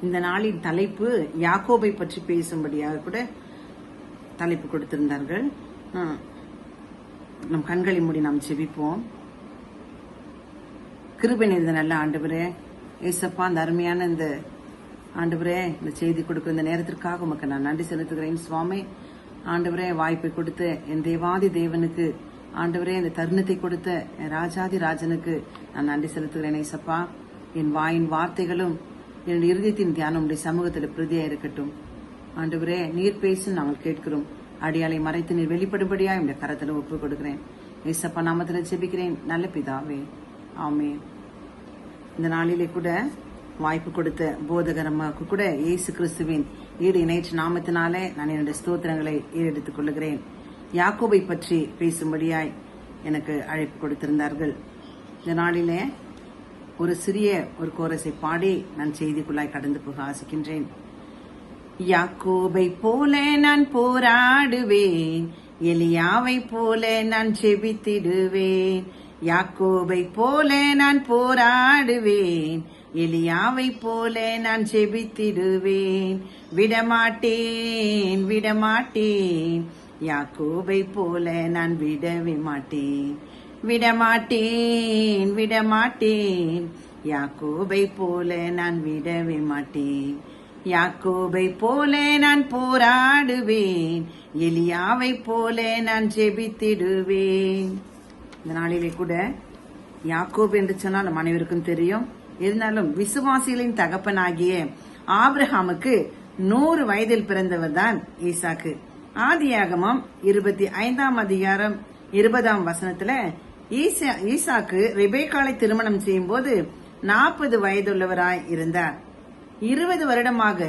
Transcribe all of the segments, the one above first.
இந்த நாளின் தலைப்பு யாக்கோபை பற்றி பேசும்படியாக கூட தலைப்பு கொடுத்திருந்தார்கள். நம் கண்களை மூடி நாம் ஜெபிப்போம். கிருபை நிறைந்த நல்ல ஆண்டவரே, ஏசப்பா, அந்த அருமையான இந்த ஆண்டவரே, இந்த செய்தி கொடுக்கிற இந்த நேரத்திற்காக உமக்கு நான் நன்றி செலுத்துகிறேன் சுவாமி. ஆண்டவரே, வாய்ப்பை கொடுத்த என் தேவாதி தேவனுக்கு, ஆண்டவரே, இந்த தருணத்தை கொடுத்த என் ராஜாதி ராஜனுக்கு நான் நன்றி செலுத்துகிறேன் ஏசப்பா. என் வாயின் வார்த்தைகளும் என்னுடைய இருதயத்தின் தியானம் உடைய சமூகத்தில் பிரதியா இருக்கட்டும். ஆண்டவரே, நீர் பேசும் நாங்கள் கேட்கிறோம். அடியாலை மறைத்து நீர் வெளிப்படும்படியா என்னுடைய கரத்தில் ஒப்பு கொடுக்கிறேன். ஏசப்பா நாமத்தில் ஜெபிக்கிறேன் நல்ல பிதாவே, ஆமென். இந்த நாளிலே கூட வாய்ப்பு கொடுத்த போதகரமாக்கு கூட இயேசு கிறிஸ்துவின் ஈடு இணைற்ற நாமத்தினாலே நான் என்னுடைய ஸ்தோத்திரங்களை ஏறெடுத்துக் கொள்ளுகிறேன். யாக்கோபை பற்றி பேசும்படியாய் எனக்கு அழைப்பு கொடுத்திருந்தார்கள். இந்த நாளிலே ஒரு சிறிய ஒரு கோரஸை பாடி நான் செய்திக்குள்ளாய் கடந்து போக ஆசிக்கின்றேன். யாக்கோபை போல நான் போராடுவேன், எலியாவை போல நான் ஜெபித்திடுவேன். யாக்கோபை போல நான் போராடுவேன், எலியாவை போல நான் ஜெபித்திடுவேன். விடமாட்டேன் விடமாட்டேன், யாக்கோபை போல நான் விடவே மாட்டேன். விடமாட்டேன் விடமாட்டேன், யாக்கோபை போல நான் விடவே மாட்டேன். யாக்கோபை போல நான் போராடுவேன், எலியாவை போல நான் ஜெபித்திடுவேன். இந்த நாளிலே கூட யாக்கோபு என்று சொன்னால் நம் அனைவருக்கும் தெரியும். இருந்தாலும் விசுவாசிகளின் தகப்பனாகிய ஆபிரகாமுக்கு 100 வயதில் பிறந்தவர் தான் ஈசாக்கு. ஆதியாகமம் 25ஆம் அதிகாரம் 20ஆம் வசனத்துல ஈசாக்கு ரெபேக்காளை திருமணம் செய்யும் போது 40 வயதுள்ளவராய் இருந்தார். 20 வருடமாக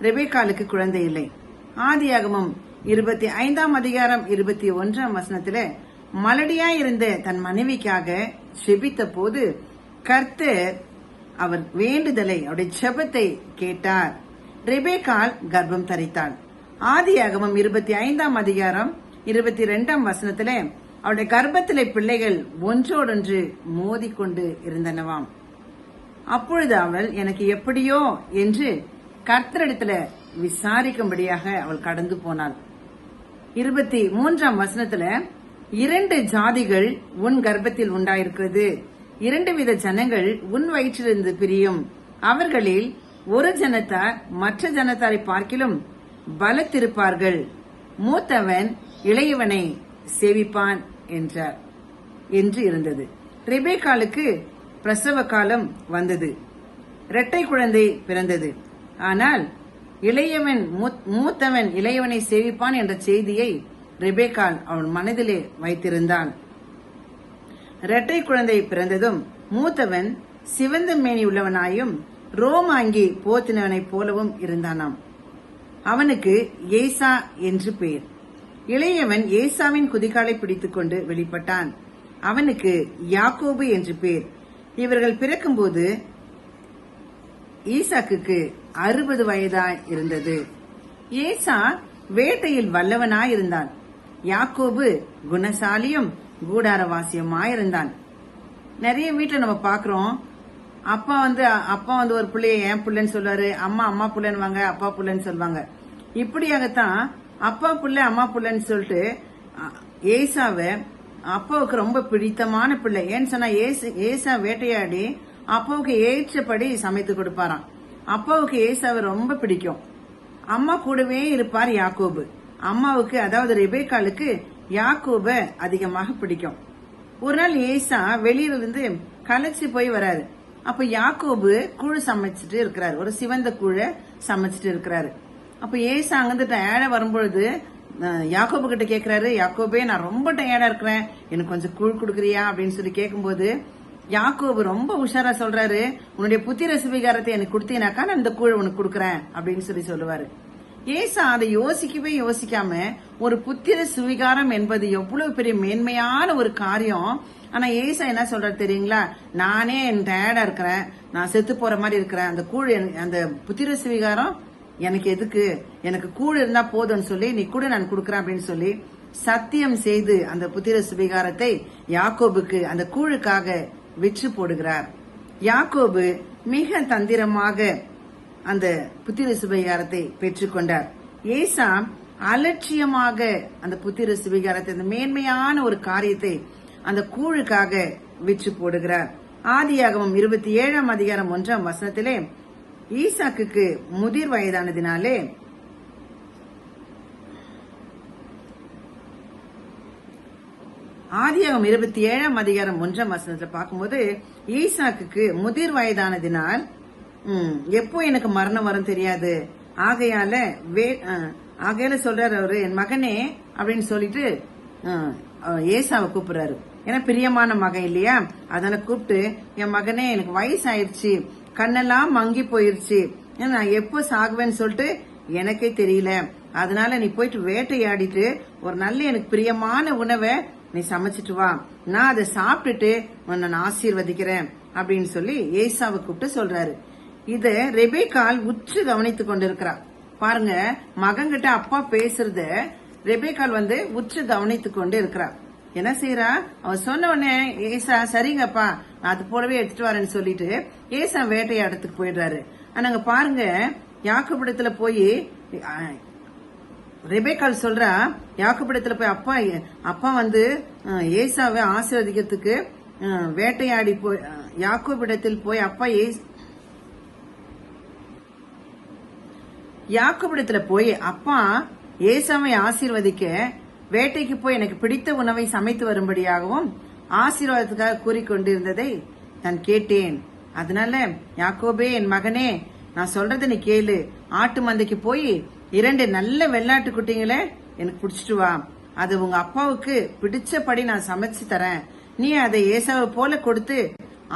ரெபேக்காளுக்கு குழந்தை இல்லை. ஆதியாகமம் 25ஆம் அதிகாரம் 21ஆம் வசனத்துல மலடியாய் இருந்த தன் மனைவிக்காக ஜெபித்த போது கர்த்தர் அவர் வேண்டுதலை, அவருடைய ஜெபத்தை கேட்டார். ரெபேக்காள் கர்ப்பம் தரித்தாள். ஆதியாகமம் 25ஆம் அதிகாரம் 22ஆம் வசனத்துல அவருடைய கர்ப்பத்திலே பிள்ளைகள் ஒன்றோடொன்று மோதிக்கொண்டு இருந்தனவாம். அப்பொழுது அவள் எனக்கு எப்படியோ என்று கர்த்தரிடத்துல விசாரிக்கும்படியாக அவள் கடந்து போனாள். 23ஆம் வசனத்துல 2 ஜாதிகள் உன் கர்ப்பத்தில் உண்டாயிருக்கிறது, 2 வித ஜனங்கள் உன் வயிற்றிலிருந்து பிரியும், அவர்களில் ஒரு ஜனத்தார் மற்ற ஜனத்தாரை பார்க்கிலும் பலத்திருப்பார்கள், மூத்தவன் இளையவனை சேவிப்பான் என்றார் என்று இருந்தது. ரெபேக்காளுக்கு பிரசவ காலம் வந்தது. இரட்டை குழந்தை பிறந்தது. ஆனால் இளையவன் மூத்தவன் இளையவனை சேவிப்பான் என்ற செய்தியை ரெபேக்காள் அவள் மனதிலே வைத்திருந்தான். இரட்டை குழந்தை பிறந்ததும் மூத்தவன் சிவந்த மேனி உள்ளவனாயும் ரோமாங்கி போத்தினவனைப் போலவும் இருந்தானாம். அவனுக்கு ஏசா என்று பெயர். இளையவன் ஏசாவின் குதிகாலை பிடித்துக் கொண்டு வெளிப்பட்டான். அவனுக்கு யாக்கோபு என்று பெயர். இவர்கள் பிறக்கும்போது ஈசாக்குக்கு 60 வயதாய் இருந்தது. ஏசா வேட்டையில் வல்லவனாயிருந்தான். யாக்கோபு குணசாலியும் கூடாரவாசியமாயிருந்தான். நிறைய வீட்டுல நம்ம பாக்குறோம், அப்பா வந்து ஒரு பிள்ளைய என் பிள்ளைன்னு சொல்லுவாரு, அம்மா அம்மா பிள்ளைன்னு வாங்க, அப்பா பிள்ளைன்னு சொல்லுவாங்க. இப்படியாகத்தான் அப்பா பிள்ளை அம்மா பிள்ளைன்னு சொல்லிட்டு ஏசாவை அப்பாவுக்கு ரொம்ப பிடித்தமான பிள்ளை. ஏன்னு சொன்னா ஏசா வேட்டையாடி அப்பாவுக்கு ஏற்றபடி சமைத்து கொடுப்பாராம். அப்பாவுக்கு ஏசாவை ரொம்ப பிடிக்கும். அம்மா கூடவே இருப்பார் யாக்கோபு. அம்மாவுக்கு, அதாவது ரெபேக்காளுக்கு யாக்கோப அதிகமாக பிடிக்கும். ஒரு நாள் ஏசா வெளியிலிருந்து கலைச்சு போய் வராரு. அப்ப யாக்கோபு கூழ் சமைச்சிட்டு இருக்கிறாரு, ஒரு சிவந்த கூழ சமைச்சிட்டு இருக்கிறாரு. அப்ப ஏசா அங்கிருந்து டயர்டா வரும்பொழுது யாக்கோபு கிட்ட கேக்குறாரு, யாக்கோபே, நான் ரொம்ப டயர்டா இருக்கிறேன், எனக்கு கொஞ்சம் கூழ் கொடுக்குறியா அப்படின்னு சொல்லி கேட்கும்போது யாக்கோபு ரொம்ப உஷாரா சொல்றாரு, உன்னுடைய புத்திர சுவீகாரத்தை எனக்கு கொடுத்தீங்கன்னாக்கா நான் இந்த கூழ் உனக்கு கொடுக்குறேன் அப்படின்னு சொல்லி சொல்லுவாரு. ஏசா அதை யோசிக்கவே யோசிக்காம, ஒரு புத்திர சுவீகாரம் என்பது எவ்வளவு பெரிய மேன்மையான ஒரு காரியம். ஆனா ஏசா என்ன சொல்றாரு தெரியுங்களா, நானே டயர்டா இருக்கிறேன், நான் செத்து போற மாதிரி இருக்கிறேன், அந்த கூழ், அந்த புத்திர சுவீகாரம் எனக்கு எதுக்கு, எனக்கு கூழ் இருந்தா போதும்னு சொல்லி நீ கூட நான் கொடுக்கறேன் அப்படின்னு சொல்லி சத்தியம் செய்து அந்த புத்திர சுவீகாரத்தை யாக்கோபுக்கு அந்த கூழுக்காக விற்று போடுகிறார். யாக்கோபு மிக தந்திரமாக அந்த புத்திர சுவிகாரத்தை பெற்றுக்கொண்டார். ஏசா அலட்சியமாக அந்த புத்திர சுவிகாரத்தை, அந்த மேன்மையான ஒரு காரியத்தை அந்த கூழுக்காக விற்று போடுகிறார். ஆதியாகமம் 27:1 ஈசாக்குக்கு முதிர் வயதானதினாலே ஆதியாகமம் 27:1 பார்க்கும்போது ஈசாக்குக்கு முதிர் வயதானதினால் எப்போ எனக்கு மரணம் வரும் தெரியாது, ஆகையால சொல்றாரு அவரு, என் மகனே அப்படின்னு சொல்லிட்டு ஏசாவை கூப்பிடுறாரு. ஏன்னா பிரியமான மகன் இல்லையா, அதனால கூப்பிட்டு, என் மகனே எனக்கு வயசு ஆயிடுச்சு, கண்ணெல்லாம் மங்கி போயிருச்சு, நான் எப்போ சாகுவேன்னு சொல்லிட்டு எனக்கே தெரியல, அதனால நீ போயிட்டு வேட்டையாடிட்டு ஒரு நல்ல எனக்கு பிரியமான உணவை நீ சமைச்சிட்டு வா, நான் அதை சாப்பிட்டுட்டு உன்னை ஆசீர்வதிக்கிறேன் அப்படின்னு சொல்லி ஏசாவை கூப்பிட்டு சொல்றாரு. இத ரெபேக்கால் உற்று கவனித்து கொண்டிருக்கிறா. பாருங்க, மகன்கிட்ட அப்பா பேசுறத ரெபேக்கால் உற்று கவனித்து கொண்டு இருக்கிறா. என்ன செய்யறா, அவ சொன்ன உடனே ஏசா சரிங்கப்பா நான் அது போலவே எடுத்துட்டு வரேன்னு சொல்லிட்டு ஏசா வேட்டையாடத்துக்கு போயிடுறாரு. ஆனாங்க பாருங்க, யாக்கோபிடத்துல போய் ரெபேக்கால் சொல்றா, யாக்கோபிடத்துல போய் அப்பா ஏசாவை ஆசீர்வதிக்கிறதுக்கு வேட்டையாடி போய் யாக்கோபிடத்தில் போய் அப்பா யாக்கோபிடத்துல போய் அப்பா ஏசாவை ஆசீர்வதிக்க வேட்டைக்கு போய் எனக்கு பிடித்த உணவை சமைத்து வரும்படியாகவும் ஆசீர்வாதத்துக்காக கூறிக்கொண்டிருந்ததை நான் கேட்டேன். அதனால யாக்கோபே என் மகனே, நான் சொல்றத நீ கேளு, ஆட்டு மந்தைக்கு போய் 2 நல்ல வெள்ளாட்டு குட்டிங்களை எனக்கு பிடிச்சிட்டு வா, அது உங்க அப்பாவுக்கு பிடிச்சபடி நான் சமைச்சு தரேன், நீ அதை ஏசாவை போல கொடுத்து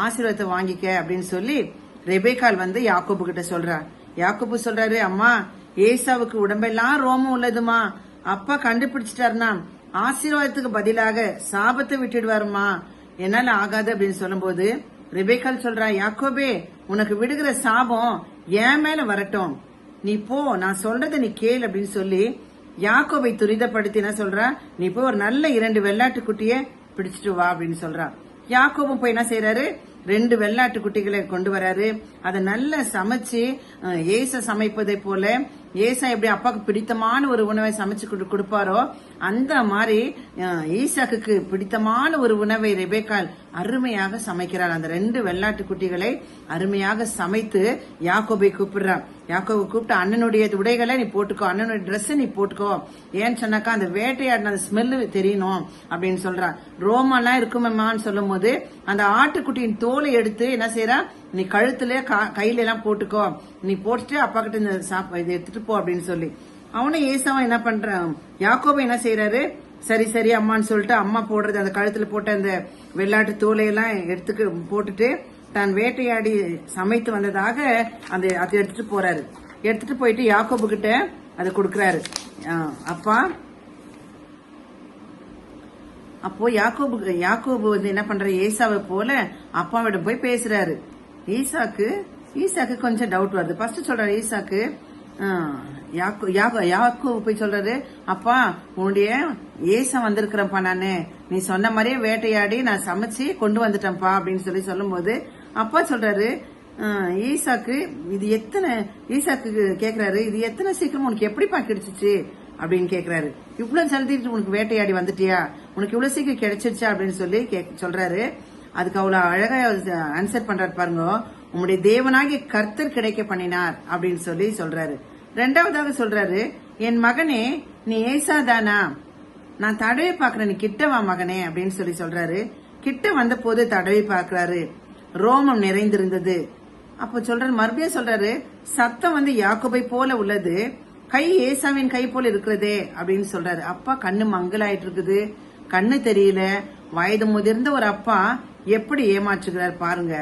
ஆசீர்வாதத்தை வாங்கிக்க அப்படின்னு சொல்லி ரெபேக்கால் யாக்கோபு கிட்ட சொல்றா. யாக்கோபு சொல்றாரு, அம்மா ஏசாவுக்கு உடம்பெல்லாம் ரோமம் உள்ளதுமா, அப்பா கண்டுபிடிச்சிட்டாருன்னா ஆசீர்வாதத்துக்கு பதிலாக சாபத்தை விட்டுடுவாருமா, என்னால ஆகாது அப்படின்னு சொல்லும் போது ரெபேக்கால் சொல்றா, யாக்கோபே உனக்கு விடுகிற சாபம் என் மேல வரட்டும், நீ போ, நான் சொல்றத நீ கேளு அப்படின்னு சொல்லி யாக்கோபை துரிதப்படுத்தி என்ன சொல்றா, நீ போய் ஒரு நல்ல 2 வெள்ளாட்டு குட்டிய பிடிச்சிட்டு வா அப்படின்னு சொல்றா. யாக்கோபும் போய் என்ன செய்யறாரு, 2 வெள்ளாட்டு குட்டிகளை கொண்டு வராரு. அதை நல்லா சமைச்சு ஏசா சமைப்பதை போல ஏசா எப்படி அப்பாவுக்கு பிடித்தமான ஒரு உணவை சமைச்சு கொடுப்பாரோ அந்த மாதிரி ஈசாக்குக்கு பிடித்தமான ஒரு உணவை ரெபேக்கால் அருமையாக சமைக்கிறார். அந்த 2 வெள்ளாட்டு குட்டிகளை அருமையாக சமைத்து யாக்கோபை கூப்பிடுறார். யாக்கோபை கூப்பிட்டு, அண்ணனுடைய உடைகளை நீ போட்டுக்கோ, அண்ணனுடைய ட்ரெஸ் நீ போட்டுக்கோ, ஏன்னு சொன்னாக்கா அந்த வேட்டையாடின அந்த ஸ்மெல்லு தெரியணும் அப்படின்னு சொல்றா. ரோமெல்லாம் இருக்குமேமான்னு சொல்லும் போது அந்த ஆட்டுக்குட்டியின் தோலை எடுத்து என்ன செய்யறா, நீ கழுத்துல கையில எல்லாம் போட்டுக்கோ, நீ போட்டுட்டு அப்பா கிட்ட இந்த இதை எடுத்துட்டு போ அப்படின்னு சொல்லி அவனும் ஏசாவும் என்ன பண்றான், யாக்கோபை என்ன செய்யறாரு, சரி சரி அம்மான்னு சொல்லிட்டு அம்மா போடுறது அந்த கழுத்துல போட்ட அந்த வெள்ளாட்டு தோலையெல்லாம் போட்டுட்டு தான் வேட்டையாடி சமைத்து வந்ததாக அதை எடுத்துட்டு போறாரு. எடுத்துட்டு போயிட்டு யாக்கோபு கிட்ட அதை கொடுக்கறாரு. அப்பா அப்போ யாக்கோபு என்ன பண்ற, ஏசாவை போல அப்பாவிட போய் பேசுறாரு. ஈசாக்கு கொஞ்சம் டவுட் வருது. ஃபர்ஸ்ட் சொல்றாரு ஈசாக்கு, யாக்கோபு போய் சொல்றாரு, அப்பா உன்னுடைய ஏசா வந்திருக்கிறப்பா, நானு நீ சொன்ன மாதிரியே வேட்டையாடி நான் சமைச்சு கொண்டு வந்துட்டேன்ப்பா அப்படின்னு சொல்லும் போது அப்பா சொல்றாரு, ஈசாக்கு கேக்குறாரு, இது எத்தனை சீக்கிரம் உனக்கு எப்படிப்பா கிடைச்சிச்சு அப்படின்னு கேக்குறாரு. இவ்வளவு ஜல்தி உனக்கு வேட்டையாடி வந்துட்டியா, உனக்கு இவ்வளவு சீக்கிரம் கிடைச்சிருச்சா அப்படின்னு சொல்லி சொல்றாரு. அதுக்கு அவ்வளவு அழகா ஆன்சர் பண்றாரு பாருங்க, உங்களுடைய தேவனாகிய கர்த்தர் கிடைக்க பண்ணினார் அப்படின்னு சொல்லி சொல்றாரு. 2வதாக சொல்றாரு, என் மகனே நீ ஏசா தானா, நான் தடவை பாக்குறேன், நீ கிட்ட வா மகனே அப்படின்னு சொல்லி சொல்றாரு. கிட்ட வந்த போது தடவை பாக்குறாரு, ரோமம் நிறைந்திருந்தது. அப்ப சொல்றாரு, மறுபடியும் சொல்றாரு, சத்தம் யாக்கோபை போல உள்ளது, கை ஏசாவின் கை போல இருக்கிறதே அப்படின்னு சொல்றாரு. அப்பா கண்ணு மங்கலாயிட்டு இருக்குது, கண்ணு தெரியல. வயது முதிர்ந்த ஒரு அப்பா எப்படி ஏமாற்றுகிறார் பாருங்க.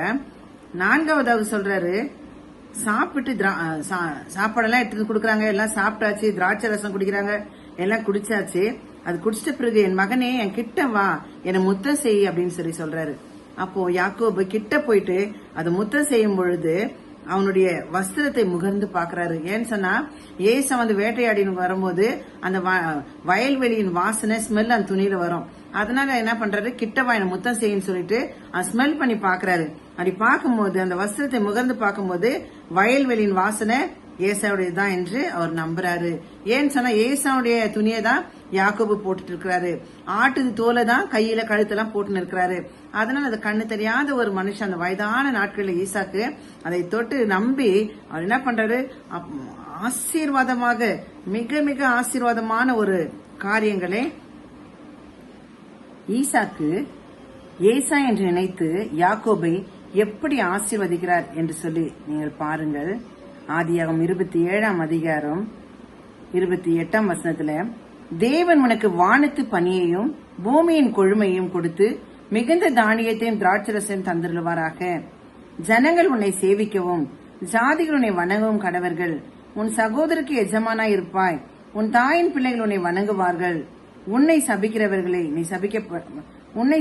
4வதாக சொல்றாரு, சாப்பிட்டு சாப்பாடெல்லாம் எடுத்து கொடுக்கறாங்க, எல்லாம் சாப்பிட்டாச்சு, திராட்சை ரசம் குடிக்கிறாங்க, எல்லாம் குடிச்சாச்சு. அது குடிச்சிட்ட பிறகு என் மகனே என் கிட்ட வா, என்னை முத்தம் செய் அப்படின்னு சொல்லி சொல்றாரு. அப்போ யாக்கோபு கிட்ட போயிட்டு அது முத்தம் செய்யும் பொழுது அவனுடைய வஸ்திரத்தை முகர்ந்து பாக்குறாரு. ஏன்னு சொன்னா ஏசா வேட்டையாடி வரும்போது அந்த வயல்வெளியின் வாசனை ஸ்மெல் அந்த துணியில வரும். அதனால என்ன பண்றாரு, கிட்ட வா என்னை முத்தம் செய்யுன்னு சொல்லிட்டு ஸ்மெல் பண்ணி பாக்குறாரு. அப்படி பார்க்கும்போது அந்த வஸ்திரத்தை முகர்ந்து பார்க்கும்போது வயல்வெளியின் வாசனை ஏசாவுடையதுதான் என்று அவர் நம்புறாரு. ஏன்னு சொன்னா ஏசாவுடைய துணியை தான் யாக்கோபு போட்டுட்டு இருக்கிறாரு. ஆட்டு தோலை தான் கையில கழுத்தெல்லாம் போட்டு இருக்கிறாரு. அதனால அது கண்ணு தெரியாத ஒரு மனுஷன் அந்த வயதான நாட்களில் ஈசாக்கு அதை தொட்டு நம்பி அவர் என்ன பண்றாரு, ஆசீர்வாதமாக மிக மிக ஆசீர்வாதமான ஒரு காரியங்களை ஈசாக்கு ஏசா என்று நினைத்து யாக்கோபை எப்படி ஆசீர்வதிக்கிறார் என்று சொல்லி நீங்கள் பாருங்கள். ஆதியாகமம் 27 அதிகாரம் 28 வசனத்துல, தேவன் உனக்கு வானத்து பனியையும் பூமியின் கொழுமையும் கொடுத்து மிகுந்த தானியத்தையும் திராட்சரசையும் தந்துள்ளுவாராக. ஜனங்கள் உன்னை சேவிக்கவும் ஜாதிகள் உன்னை வணங்கவும் கடவர்கள். உன் சகோதரருக்கு எஜமானாய் இருப்பாய். உன் தாயின் பிள்ளைகள் உன்னை வணங்குவார்கள். உன்னை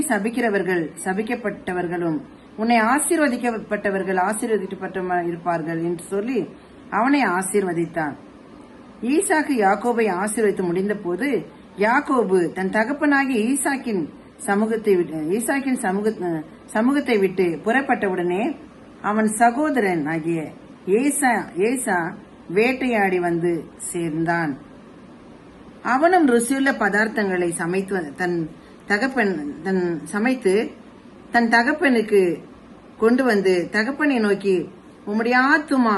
சபிக்கிறவர்கள் சபிக்கப்பட்டவர்களும் உன்னை ஆசீர்வதிக்கப்பட்டவர்கள் ஆசீர்வதிக்கப்பட்ட இருப்பார்கள் என்று சொல்லி அவனை ஆசீர்வதித்தான். ஈசாக்கு யாக்கோபை ஆசீர்வதித்து முடிந்த போது யாக்கோபு தன் தகப்பனாகி ஈசாக்கின் சமூகத்தை விட்டு புறப்பட்டவுடனே அவன் சகோதரன் ஆகிய ஏசா வேட்டையாடி வந்து சேர்ந்தான். அவனும் ருசியுள்ள பதார்த்தங்களை சமைத்து தன் தகப்பனுக்கு கொண்டு வந்து தகப்பனை நோக்கி, உம்முடைய ஆத்துமா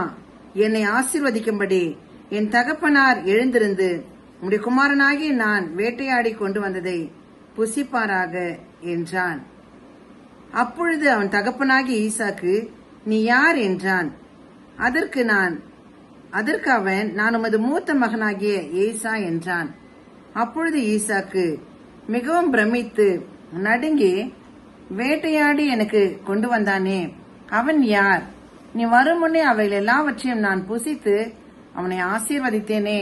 என்னை ஆசீர்வதிக்கும்படி என் தகப்பனார் எழுந்திருந்து உம்முடைய குமாரனாகி நான் வேட்டையாடி கொண்டு வந்ததை புசிப்பாராக என்றான். அப்பொழுது அவன் தகப்பனாகி ஈசாக்கு, நீ யார் என்றான். அதற்கு அவன், நான் உமது மூத்த மகனாகிய ஏசா என்றான். அப்பொழுது ஈசாக்கு மிகவும் பிரமித்து நடுங்கி, வேட்டையாடி எனக்கு கொண்டு வந்தானே, அவன் யார்? நீ வரும் முன்னே அவைகள் எல்லாவற்றையும் நான் புசித்து அவனை ஆசீர்வதித்தேனே,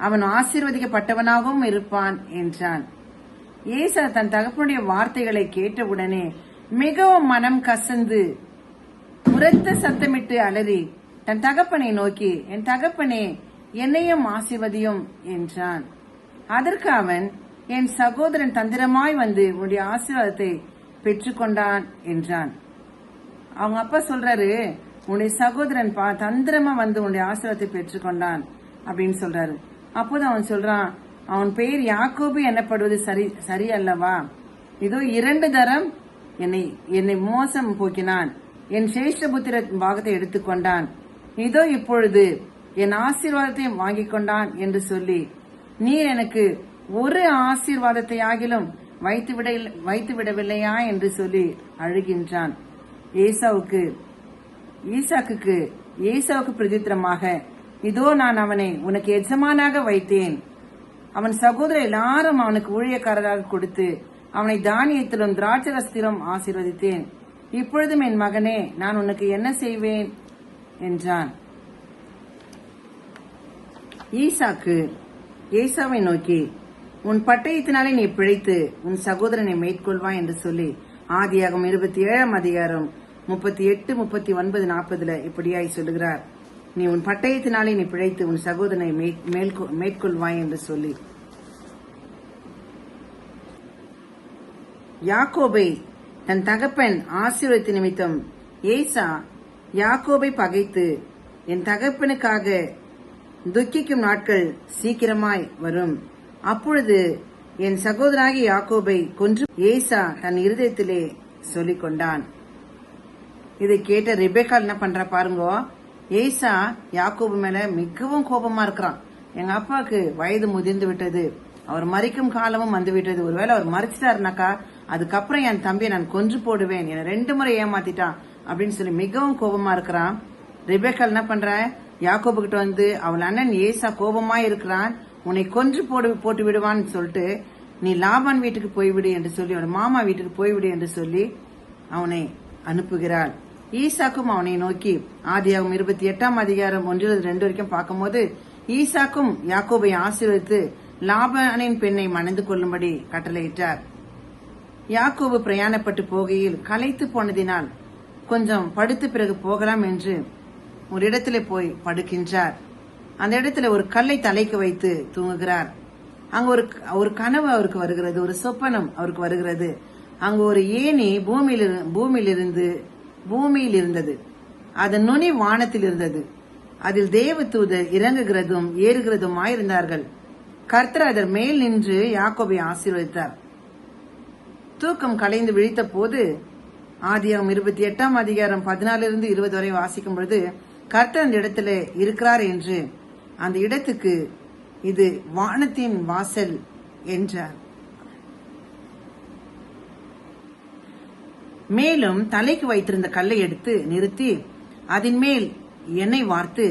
அவன் ஆசீர்வதிக்கப்பட்டவனாகவும் இருப்பான் என்றான். ஏசா தன் தகப்பனுடைய வார்த்தைகளை கேட்டவுடனே மிகவும் மனம் கசந்து உரத்த சத்தமிட்டு அலறி தன் தகப்பனை நோக்கி, என் தகப்பனே, என்னையும் ஆசீர்வதியும் என்றான். அதற்கு அவன், என் சகோதரன் தந்திரமாய் வந்து உன்னுடைய ஆசீர்வாதத்தை பெற்றுக்கொண்டான் என்றான். அவங்க அப்பா சொல்றாரு, உன்னுடைய சகோதரன் தந்திரமா வந்து உன்னுடைய ஆசீர்வாதத்தை பெற்றுக்கொண்டான் அப்படின்னு சொல்றாரு. அப்போது அவன் சொல்றான், அவன் பெயர் யாக்கோபு எனப்படுவது சரி அல்லவா? இதோ 2 தரம் என்னை மோசம் போக்கினான், என் சேஷ்டபுத்திர பாகத்தை எடுத்துக்கொண்டான், இதோ இப்பொழுது என் ஆசீர்வாதத்தை வாங்கிக் கொண்டான் என்று சொல்லி, நீர் எனக்கு ஒரு ஆசீர்வாதத்தை ஆகிலும் வைத்து விடவில்லையா என்று சொல்லி அழுகின்றான். ஏசாவுக்கு பிரதித்திரமாக, இதோ நான் அவனை உனக்கு எஜமானாக வைத்தேன். அவன் சகோதரர் எல்லாரும் அவனுக்கு ஊழியக்காரராக கொடுத்து அவனை தானியத்திலும் திராட்சரசத்திலும் ஆசீர்வதித்தேன். இப்பொழுதும் என் மகனே, நான் உனக்கு என்ன செய்வேன் என்றான். ஈசாக்கு ஏசாவை நோக்கி, உன் பட்டயத்தினாலே நீ பிழைத்து உன் சகோதரனை மேற்கொள்வாய் என்று சொல்லி ஆதியாகமம் 27 அதிகாரம் 38, 39, 40 இப்படியாய் சொல்லுகிறார். நீ உன் பட்டயத்தினாலே நீ பிழைத்து உன் சகோதரனை மேற்கொள்வாய் என்று சொல்லி யாக்கோபை தன் தகப்பன் ஆசீர்வதித்த நிமித்தம் ஏசா யாக்கோபை பகைத்து, என் தகப்பனுக்காக துக்கிக்கும் நாட்கள் சீக்கிரமாய் வரும், அப்பொழுது என் சகோதராகி யாக்கோபை கொன்று ஏசா தன் இருதயத்திலே சொல்லிக் கொண்டான். இதை கேட்ட ரெபெக்காள் என்ன பண்றா பாருங்க. ஏசா யாக்கோபு மேல மிகவும் கோபமா இருக்கிறான். எங்க அப்பாவுக்கு வயது முதிர்ந்து விட்டது, அவர் மறிக்கும் காலமும் வந்து விட்டது, ஒருவேளை அவர் மறிச்சிட்டாருனாக்கா அதுக்கப்புறம் என் தம்பியை நான் கொன்று போடுவேன், என்னை 2 முறை ஏமாத்திட்டான் அப்படின்னு சொல்லி மிகவும் கோபமா இருக்கிறான். ரெபெக்காள் என்ன பண்ற, யாக்கோபு கிட்ட வந்து, அவள் அண்ணன் ஏசா கோபமா இருக்கிறான், உன்னை கொன்று போட்டு விடுவான்னு சொல்லிட்டு நீ லாபான் வீட்டுக்கு போய்விடு என்று சொல்லி, அவன் மாமா வீட்டுக்கு போய்விடு என்று சொல்லி அவனை அனுப்புகிறாள். ஈசாக்கும் அவனை நோக்கி ஆதியாகமம் 28 அதிகாரம் 1-2 வரைக்கும் பார்க்கும்போது, ஈசாக்கும் யாக்கோபை ஆசீர்வதித்து லாபானின் பெண்ணை மணந்து கொள்ளும்படி கட்டளையிட்டார். யாக்கோபு பிரயாணப்பட்டு போகையில் களைத்து போனதினால் கொஞ்சம் படுத்து பிறகு போகலாம் என்று ஒரு இடத்துல போய் படுக்கின்றார். அந்த இடத்துல ஒரு கல்லை தலைக்கு வைத்து தூங்குகிறார். அங்க ஒரு கனவு அவருக்கு வருகிறது, ஒரு சொப்பனம் அவருக்கு வருகிறது. அங்கு ஒரு ஏணி பூமியில் இருந்தது. அதன் நுனி வானத்தில் இருந்தது. அதில் தேவதூதர் இறங்குகிறதும் ஏறுகிறதுமாயிருந்தார்கள். கர்த்தர் அதன் மேல் நின்று யாக்கோபை ஆசீர்வதித்தார். தூக்கம் கலைந்து விழித்த போது, ஆதியாகமம் 28 அதிகாரம் 14-20 வரை வாசிக்கும் பொழுது, கர்த்தர் அந்த இடத்துல இருக்கிறார் என்று அந்த இடத்துக்கு இது வானத்தின் வாசல் என்றார். மேலும் தலைக்கு வைத்திருந்த கல்லை எடுத்து நிறுத்தி அதன் மேல் எண்ணெய் வார்த்து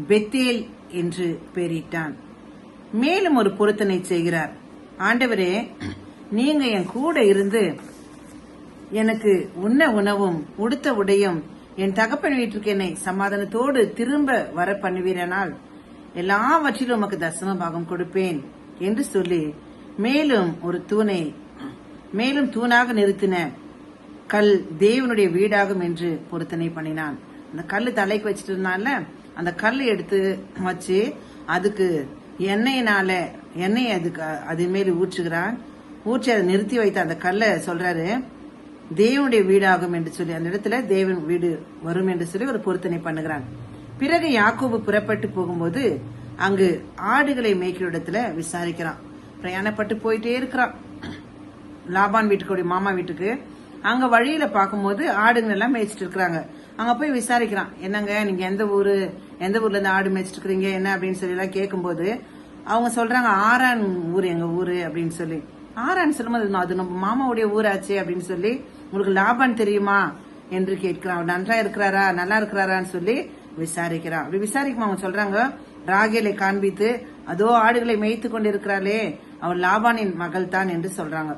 பெத்தேல் என்று பெயரிட்டான். மேலும் ஒரு பொருத்தனை செய்கிறார். ஆண்டவரே, நீங்க என் கூட இருந்து எனக்கு உண்ண உணவும் உடுத்த உடையும் என் தகப்பன் வீட்டிற்கு என்னை சமாதானத்தோடு திரும்ப வர பண்ணுவீரானால் எல்லாவற்றிலும் உமக்கு தசம பாகம் கொடுப்பேன் என்று சொல்லி மேலும் தூணாக நிறுத்தின கல் தேவனுடைய வீடாகும் என்று பொருத்தனை பண்ணினான். அந்த கல்லு தலைக்கு வச்சுட்டு இருந்தான்ல, அந்த கல்லை எடுத்து வச்சு அதுக்கு எண்ணெய் அதுக்கு அது மேல ஊற்றுகிறான். ஊற்றி அதை நிறுத்தி வைத்த அந்த கல்லை சொல்றாரு தேவனுடைய வீடாகும் என்று சொல்லி, அந்த இடத்துல தேவன் வீடு வரும் என்று சொல்லி ஒரு பொருத்தனை பண்ணுகிறான். பிறகு யாக்கோபு புறப்பட்டு போகும்போது அங்கு ஆடுகளை மேய்க்கிற இடத்துல விசாரிக்கிறான். பிரயாணப்பட்டு போயிட்டே இருக்கிறான் லாபான் வீட்டுக்கு, மாமா வீட்டுக்கு. அங்க வழியில பாக்கும்போது ஆடுகள் எல்லாம் மேய்ச்சிட்டு இருக்கிறாங்க. அங்க போய் விசாரிக்கிறான், என்னங்க நீங்க எந்த ஊர்ல இருந்து ஆடு மேய்ச்சிட்டு இருக்கிறீங்க என்ன அப்படின்னு சொல்லி எல்லாம் கேட்கும்போது அவங்க சொல்றாங்க, ஆரான் ஊர் எங்க ஊரு அப்படின்னு சொல்லி. ஆரான் சொல்லும்போது அது நம்ம மாமாவுடைய ஊராச்சு அப்படின்னு சொல்லி, உங்களுக்கு லாபான் தெரியுமா என்று கேட்கிறான். அவர் நன்றா இருக்கிறாரா, நல்லா இருக்கிறாரான்னு சொல்லி விசாரிக்கிறான். அப்படி விசாரிக்கும் அவங்க சொல்றாங்க, ராகேலை காண்பித்து அதோ ஆடுகளை மேய்த்து கொண்டு இருக்கிறாளே அவள் லாபானின் மகள் தான் என்று சொல்றாங்க.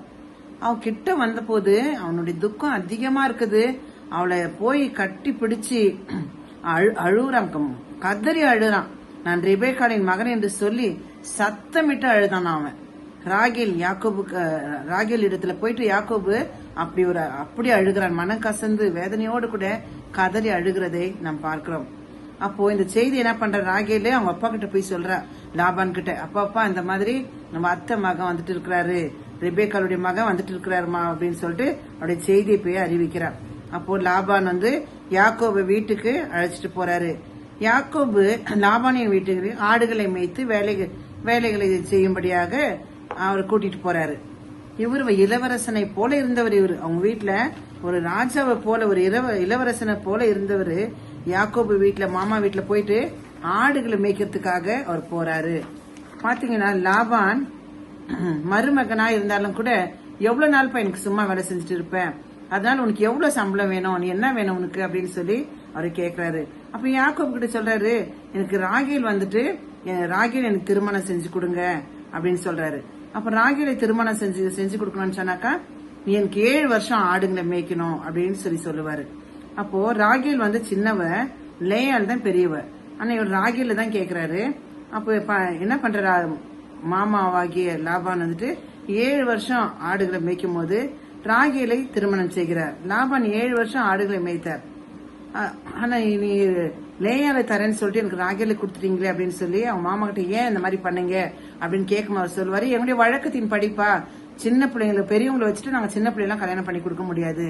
அவன் கிட்ட வந்த போது அவனுடைய துக்கம் அதிகமா இருக்குது. அவளை போய் கட்டி பிடிச்சு அழுகுறான், கதறி அழுறான். நான் ரெபேக்காளின் மகன் என்று சொல்லி சத்தமிட்டு அழுதான் அவன். ராகேல் இடத்துல போயிட்டு யாக்கோபு அப்படி அழுகிறான். மனம் கசந்து வேதனையோடு கூட கதறி அழுகிறதை நாம் பார்க்கிறோம். அப்போ இந்த செய்தி என்ன பண்ற, ராகேலு அவங்க அப்பா கிட்ட போய் சொல்றா, லாபான் கிட்ட, அப்பா இந்த மாதிரி நம்ம அத்தை மகன் வந்துட்டு இருக்கிறாரு, ரெபேக்காளுடைய மகன் வந்துட்டு இருக்கிறாருமா அப்படின்னு சொல்லிட்டு அவருடைய செய்தியை போய் அறிவிக்கிறார். அப்போ லாபான் யாக்கோபு வீட்டுக்கு அழைச்சிட்டு போறாரு. யாக்கோபு லாபானின் வீட்டுக்கு ஆடுகளை மேய்த்து வேலைகளை செய்யும்படியாக அவர் கூட்டிட்டு போறாரு. இவர் இளவரசனை போல இருந்தவர். இவர் அவங்க வீட்டுல ஒரு ராஜாவை போல, ஒரு இளவரசனை போல இருந்தவர். யாக்கோபு வீட்டுல, மாமா வீட்டுல போயிட்டு ஆடுகளை மேய்க்கிறதுக்காக அவர் போறாரு. பாத்தீங்கன்னா லாபான் மருமகனா இருந்தாலும் கூட, எவ்வளவு நாள் எனக்கு சும்மா வேலை செஞ்சுட்டு இருப்பேன், அதனால உனக்கு எவ்வளவு சம்பளம் வேணும், நீ என்ன வேணும் உனக்கு அப்படின்னு சொல்லி அவரு கேக்குறாரு. அப்ப யாக்கோபு கிட்ட சொல்றாரு, எனக்கு ராகேல் எனக்கு திருமணம் செஞ்சு கொடுங்க அப்படின்னு சொல்றாரு. அப்ப ராகேலை திருமணம் செஞ்சு கொடுக்கணும்னு சொன்னாக்கா, நீ எனக்கு 7 வருஷம் ஆடுங்களை மேய்க்கணும் அப்படின்னு சொல்லுவாரு. அப்போ ராகேல் சின்னவ, லேயாள் தான் பெரியவ. ஆனா இவர் ராகேல தான் கேக்குறாரு. அப்ப என்ன பண்ற, மாமாவாகிய லாபான் 7 வருஷம் ஆடுகளை மேய்க்கும் போது ராகேலை திருமணம் செய்கிறார். லாபான் 7 வருஷம் ஆடுகளை மேய்த்தார். ஆனா நீ லேயாலை தரேன்னு சொல்லிட்டு எனக்கு ராகேலை கொடுத்துட்டீங்களே அப்படின்னு சொல்லி அவங்க மாமா கிட்ட ஏன் இந்த மாதிரி பண்ணீங்க அப்படின்னு கேட்கும். அவர் சொல்லுவாரு, எங்களுடைய வழக்கத்தின் படிப்பா சின்ன பிள்ளைங்களை பெரியவங்களை வச்சுட்டு நாங்க சின்ன பிள்ளைலாம் கல்யாணம் பண்ணி கொடுக்க முடியாது,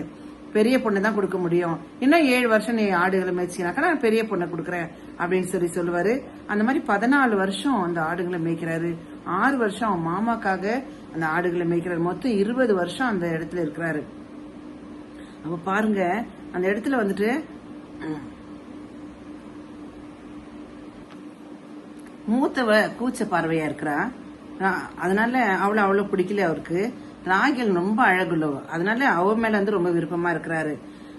பெரிய பொண்ணு தான் கொடுக்க முடியும். இன்னும் 7 வருஷம் நீ ஆடுகளை மேய்ச்சினாக்கா நான் பெரிய பொண்ணை கொடுக்குறேன் அப்படின்னு சொல்லுவாரு. அந்த மாதிரி 14 வருஷம் அந்த ஆடுகளை மேய்க்கிறாரு. 6 வருஷம் அவன் மாமாக்காக அந்த ஆடுகளை மேய்க்கிறாரு. மொத்தம் 20 வருஷம் அந்த இடத்துல இருக்கிறாரு. அப்ப பாருங்க, அந்த இடத்துல மூத்தவ கூச்ச பார்வையா இருக்கிறா. அதனால அவ்வளவு பிடிக்கல அவருக்கு. ராகேல் ரொம்ப அழகுள்ளவ, அதனால அவ மேல ரொம்ப விருப்பமா இருக்கிறாரு.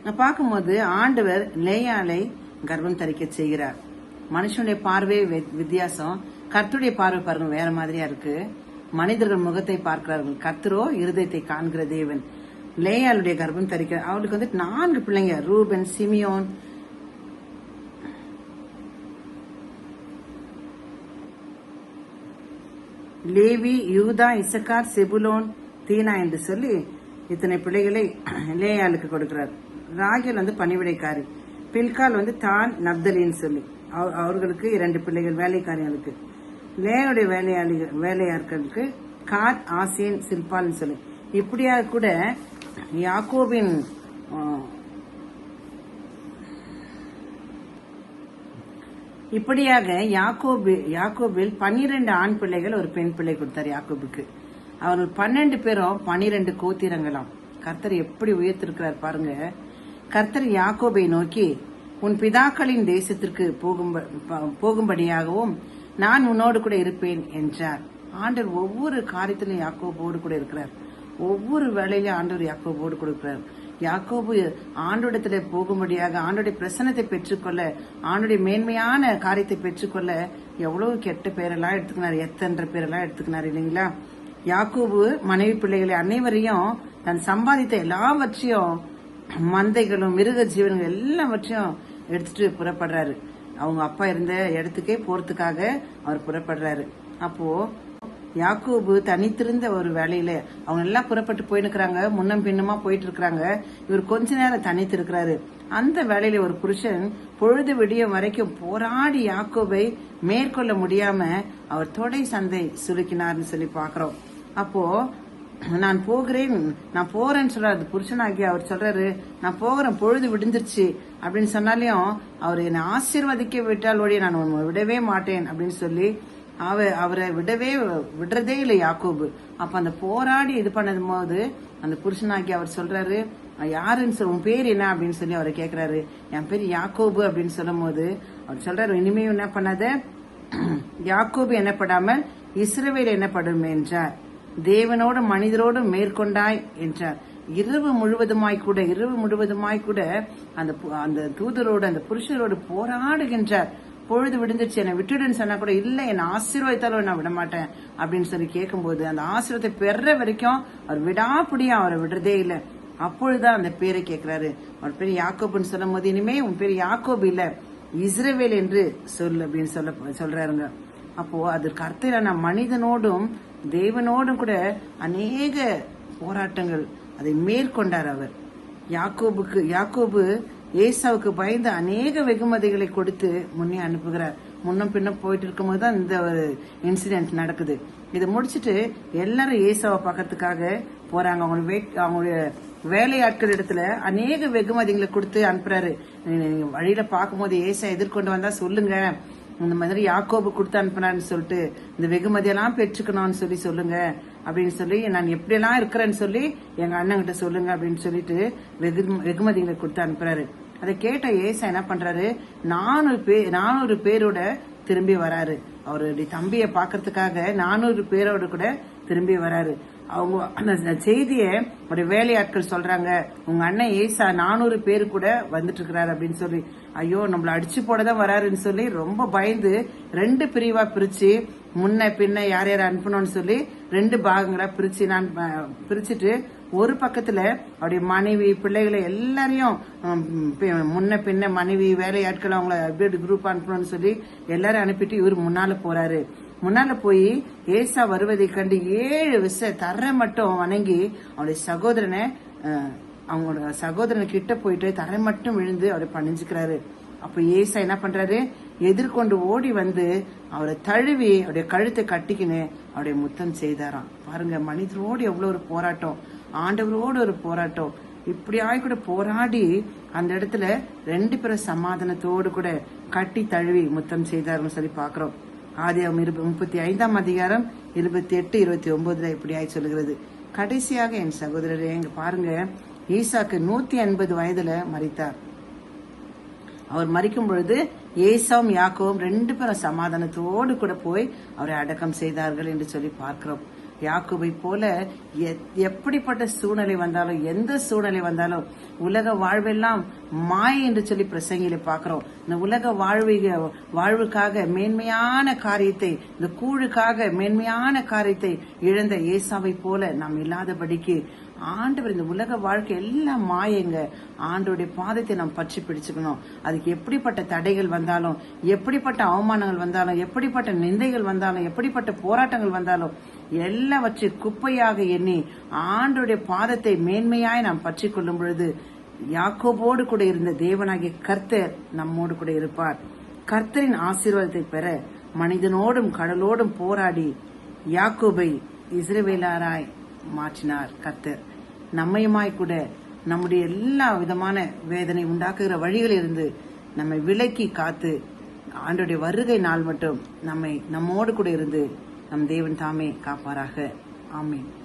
நான் பார்க்கும்போது ஆண்டவர் லேயாலை கர்ப்பம் தரிக்க செய்கிறார். மனுஷனுடைய பார்வை வித்தியாசம், கர்த்தருடைய பார்வை பாருங்க வேற மாதிரியா இருக்கு. மனிதர்கள் முகத்தை பார்க்கிறார்கள், கர்த்தரோ இருதயத்தை காண்கிற தேவன். லேயாளுடைய கர்ப்பம் தரிக்க, அவளுக்கு 4 பிள்ளைங்க, ரூபன், சிமியோன், லேவி, யூதா, இசக்கார், செபுலோன், தீனா என்று சொல்லி இத்தனை பிள்ளைகளை லேயாளுக்கு கொடுக்கிறார். ராகேல் பணிவிடைக்காரி, பில்கால் தான் நப்தலின்னு சொல்லி அவர்களுக்கு 2 பிள்ளைகள் வேலைக்காரிகளுக்கு. லேயாளுடைய வேலையாட்களுக்கு காத், ஆசேன், சில்பால்னு சொல்லி இப்படியா கூட யாக்கோபின் இப்படியாக யாக்கோபில் 12 ஆண் பிள்ளைகள் ஒரு பெண் பிள்ளை கொடுத்தார் யாக்கோபுக்கு. அவர்கள் 12 பேரும் 12 கோத்திரங்களாம். கர்த்தர் எப்படி உயர்த்திருக்கிறார் பாருங்க. கர்த்தர் யாக்கோபை நோக்கி, உன் பிதாக்களின் தேசத்திற்கு போகும்படியாகவும் நான் உன்னோடு கூட இருப்பேன் என்றார். ஆண்டவர் ஒவ்வொரு காரியத்திலும் யாக்கோபோடு கூட இருக்கிறார். ஒவ்வொரு வேலையிலும் ஆண்டவர் யாக்கோபோடு கொடுக்கிறார். யாக்கோபு ஆண்டோடத்துல போகும்படியாக ஆண்டோடைய பிரசன்னத்தை பெற்றுக்கொள்ள, ஆண்டோடைய மேன்மையான காரியத்தை பெற்றுக்கொள்ள எவ்வளவு கெட்ட பேரெல்லாம் எடுத்துக்கினார், எத்தனை பேரெல்லாம் எடுத்துக்கினார் இல்லைங்களா? யாக்கோபு மனைவி பிள்ளைகளை அனைவரையும் தன் சம்பாதித்த எல்லாவற்றையும், மந்தைகளும் மிருக ஜீவன்கள் எல்லாவற்றையும் எடுத்துட்டு புறப்படுறாரு. அவங்க அப்பா இருந்த இடத்துக்கே போறதுக்காக அவர் புறப்படுறாரு. அப்போ யாக்கோபு தனித்திருந்த ஒரு வேலையில அவங்க எல்லாம் புறப்பட்டு போயினுக்கிறாங்க, முன்னம் பின்னமா போயிட்டு இருக்கிறாங்க. இவர் கொஞ்ச நேரம் தனித்து இருக்கிறாரு. அந்த வேலையில ஒரு புருஷன் பொழுது விடிய வரைக்கும் போராடி யாக்கோபை மேற்கொள்ள முடியாம அவர் தொடை சந்தை சுருக்கினார்னு சொல்லி பாக்குறோம். அப்போ நான் போறேன்னு சொல்றாரு புருஷனாகி. அவர் சொல்றாரு, நான் போகிறேன், பொழுது விடிஞ்சிருச்சு அப்படின்னு சொன்னாலையும் அவர் என்னை ஆசீர்வதிக்க விட்டால் ஒழிய நான் விடவே மாட்டேன் அப்படின்னு சொல்லி அவரை விடுறதே இல்லை யாக்கோபு. அப்ப அந்த போராடி இது பண்ணதும் போது அந்த புருஷனாகி அவர் சொல்றாரு, யாருன்னு சொல்ல, உன் பேர் என்ன அப்படின்னு சொல்லி அவரை கேக்குறாரு. என் பேர் யாக்கோபு அப்படின்னு சொல்லும் போது அவர் சொல்றாரு, இனிமே என்ன பண்ணாத, யாக்கோபு என்னப்படாமல் இஸ்ரவேல் என்னப்படும் என்றார். தேவனோடும் மனிதரோடும் மேற்கொண்டாய் என்றார். இரவு முழுவதுமாய் கூட அந்த தூதரோடு அந்த புருஷரோடு போராடுகின்றார். பொழுது விடுந்துச்சு, என்னை விட்டுடுன்னு சொன்னா கூட இல்ல, என்னை ஆசீர்வதித்தாலும் நான் விட மாட்டேன் அப்படின்னு சொல்லி கேட்கும்போது அந்த ஆசீர்வாதத்தை பெற வரைக்கும் அவர் விடாப்பிடியா அவரை விடுறதே இல்லை. அப்பொழுதுதான் அந்த பேரை கேட்கிறாரு. அவர் பேர் யாக்கோபுன்னு சொல்லும் போது, இனிமே உன் பேர் யாக்கோபு இல்ல, இஸ்ரவேல் என்று சொல் அப்படின்னு சொல்றாருங்க. அப்போ அதற்கு அர்த்தம் மனிதனோடும் தேவனோடும் கூட அநேக போராட்டங்கள் அதை மேற்கொண்டார் அவர். யாக்கோபு ஏசாவுக்கு பயந்து அநேக வெகுமதிகளை கொடுத்து முன்னே அனுப்புகிறார். முன்னும் பின்னும் போயிட்டு இருக்கும் போதுதான் இந்த ஒரு இன்சிடென்ட் நடக்குது. இதை முடிச்சுட்டு எல்லாரும் ஏசாவை பார்க்கறதுக்காக போறாங்க. அவங்களுடைய வேலையாட்கள் இடத்துல அநேக வெகுமதிகளை கொடுத்து அனுப்புறாரு. நீங்க வழியில பார்க்கும்போது ஏசா எதிர்கொண்டு வந்தா சொல்லுங்க, இந்த மாதிரி யாக்கோபு கொடுத்து அனுப்பினான்னு சொல்லிட்டு இந்த வெகுமதியெல்லாம் பெற்றுக்கணும்னு சொல்லுங்க அப்படின்னு சொல்லி, நான் எப்படியெல்லாம் இருக்கிறேன்னு சொல்லி எங்க அண்ணன் கிட்ட சொல்லுங்க அப்படின்னு சொல்லிட்டு வெகுமதிகளை கொடுத்து அனுப்புறாரு. அதை கேட்ட ஏசா என்ன பண்றாரு, 400 பேரோட திரும்பி வராரு. அவருடைய தம்பியை பாக்குறதுக்காக 400 பேரோட கூட திரும்பி வராரு. அவங்க அந்த செய்திய ஒரு வேலையாட்கள் சொல்றாங்க, உங்க அண்ணன் ஏசா 400 பேரு கூட வந்துட்டு இருக்கிறாரு அப்படின்னு சொல்லி. ஐயோ, நம்மள அடிச்சு போடதான் வராருன்னு சொல்லி ரொம்ப பயந்து 2 பிரிவா பிரிச்சு முன்ன பின்ன யார் யார் அனுப்பணும்னு சொல்லி 2 பாகங்களா பிரிச்சுட்டு ஒரு பக்கத்துல அவருடைய மனைவி பிள்ளைகளை எல்லாரையும் முன்ன பின்ன மனைவி வேலையாட்கள் அவங்கள அப்படியே குரூப் அனுப்பணும்னு சொல்லி எல்லாரும் அனுப்பிட்டு இவர் முன்னால போறாரு. முன்னால போய் ஏசா வருவதை கண்டு 7 விச தர மட்டும் வணங்கி அவங்களோட சகோதரனை கிட்ட போயிட்டு தர மட்டும் விழுந்து அவரை பணிஞ்சுக்கிறாரு. அப்ப ஏசா என்ன பண்றாரு, எதிர்கொண்டு ஓடி வந்து அவரை தழுவி அவருடைய கழுத்தை கட்டிக்கின்னு அவருடைய முத்தம் செய்தாராம். பாருங்க, மனிதரோடு எவ்வளவு ஒரு போராட்டம், ஆண்டவரோடு ஒரு போராட்டம். இப்படியாய் கூட போராடி அந்த இடத்துல 2 பேரும் சமாதானத்தோடு கூட கட்டி தழுவி முத்தம் செய்தாருன்னு சொல்லி பாக்குறோம். ஆதியாகமம் 35ஆம் அதிகாரம் 28, 29 இப்படியாய் சொல்லுகிறது. கடைசியாக என் சகோதரரே, இங்க பாருங்க, ஈசாக்கு 180 வயதுல மரித்தார். அவர் மரிக்கும் பொழுது ஏசாவும் யாக்கோவும் 2 பேரும் சமாதானத்தோடு கூட போய் அவரை அடக்கம் செய்தார்கள் என்று சொல்லி பார்க்கிறோம். யாக்கோபை போல எப்படிப்பட்ட சூழ்நிலை வந்தாலும், எந்த சூழ்நிலை வந்தாலும், உலக வாழ்வெல்லாம் மாய் என்று சொல்லி பிரசங்கில பாக்குறோம். இந்த உலக வாழ்வுக்காக மேன்மையான காரியத்தை, இந்த கூழுக்காக மேன்மையான காரியத்தை இழந்த ஏசாவை போல நாம் இல்லாதபடிக்கு ஆண்டவர் இந்த உலக வாழ்க்கை எல்லாம் மாயங்க. ஆண்டவருடைய பாதத்தை நாம் பற்றி பிடிச்சுக்கணும். அதுக்கு எப்படிப்பட்ட தடைகள் வந்தாலும், எப்படிப்பட்ட அவமானங்கள் வந்தாலும், எப்படிப்பட்ட நிந்தைகள் வந்தாலும், எப்படிப்பட்ட போராட்டங்கள் வந்தாலும் எல்லாவற்றை குப்பையாக எண்ணி ஆண்டவருடைய பாதத்தை மேன்மையாய் நாம் பற்றி கொள்ளும் பொழுது யாக்கோபோடு கூட இருந்த தேவனாகிய கர்த்தர் நம்மோடு கூட இருப்பார். கர்த்தரின் ஆசீர்வாதத்தை பெற மனிதனோடும் கடலோடும் போராடி யாக்கோபை இஸ்ரவேலராய் மாற்றினார் கர்த்தர். நம்மையுமாய் கூட நம்முடைய எல்லா விதமான வேதனை உண்டாக்குகிற வழிகளிலிருந்து நம்மை விலக்கி காத்து ஆண்டோடைய வருகை நாள் மட்டும் நம்மோடு கூட இருந்து நம் தேவன் தாமே காப்பாராக. ஆமென்.